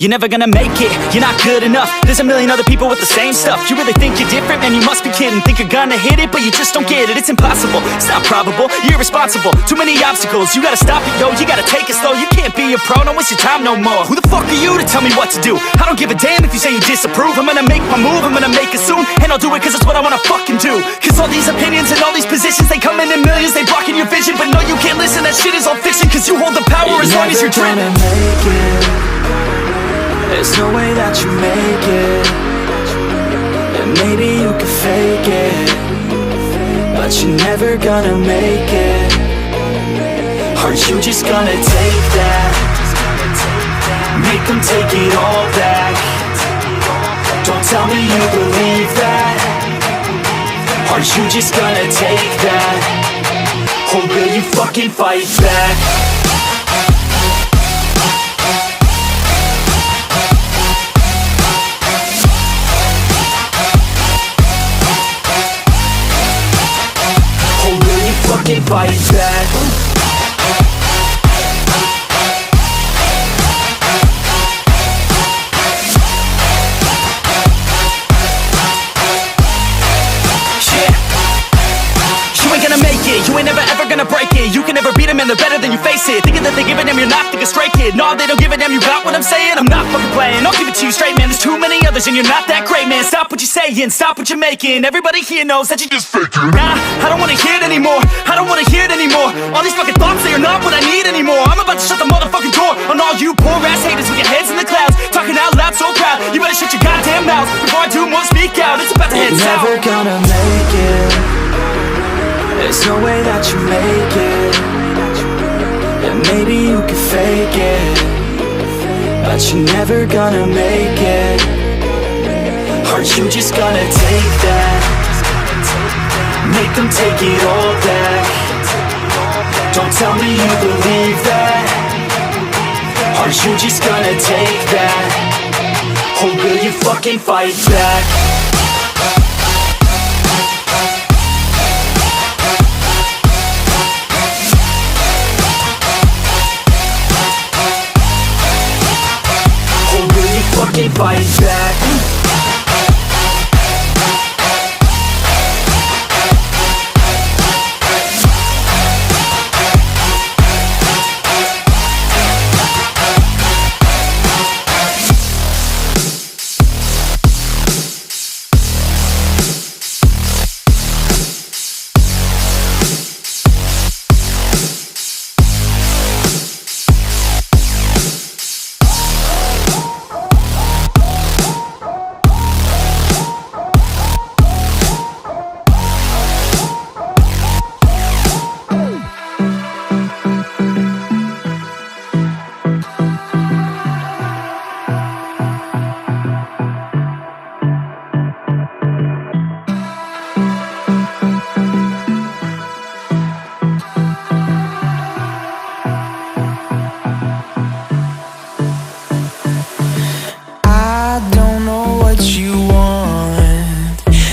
you're never gonna make it. You're not good enough, there's a million other people with the same stuff. You really think you're different? Man, you must be kidding. Think you're gonna hit it, but you just don't get it. It's impossible, it's not probable, you're irresponsible. Too many obstacles, you gotta stop it, yo. You gotta take it slow, you can't be a pro, don't waste your time no more. Who the fuck are you to tell me what to do? I don't give a damn if you say you disapprove. I'm gonna make my move, I'm gonna make it soon, and I'll do it cause it's what I wanna fucking do. Cause all these opinions and all these positions, they come in millions, they blocking your vision. But no, you can't listen, that shit is all fiction. Cause you hold the power as long as you're dreaming. You're never gonna make it. There's no way that you make it. And maybe you could fake it, but you're never gonna make it. Are you just gonna take that? Make them take it all back. Don't tell me you believe that. Are you just gonna take that? Or will you fucking fight back? Or will you fucking fight back? You ain't never ever gonna break it. You can never beat them and they're better than you face it. Thinking that they give a damn, you're not, think a stray kid. No, they don't give a damn, you got what I'm saying? I'm not fucking playing, I'll give it to you straight, man. There's too many others and you're not that great, man. Stop what you're saying, stop what you're making. Everybody here knows that you just faking. Nah, I don't wanna hear it anymore, I don't wanna hear it anymore. All these fucking thoughts, they are not what I need anymore. I'm about to shut the motherfucking door on all you poor ass haters with your heads in the clouds, talking out loud so proud. You better shut your goddamn mouth before I do more speak out. It's about to head south. You're never gonna make it. There's no way that you make it. And maybe you could fake it, but you're never gonna make it. Are you just gonna take that? Make them take it all back. Don't tell me you believe that. Are you just gonna take that? Or will you fucking fight back? Fucking fight back.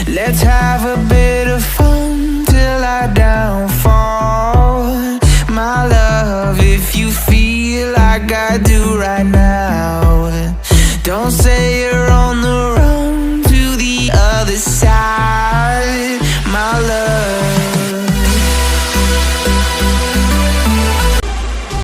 Let's have a bit of fun till I downfall. My love, if you feel like I do right now, don't say you're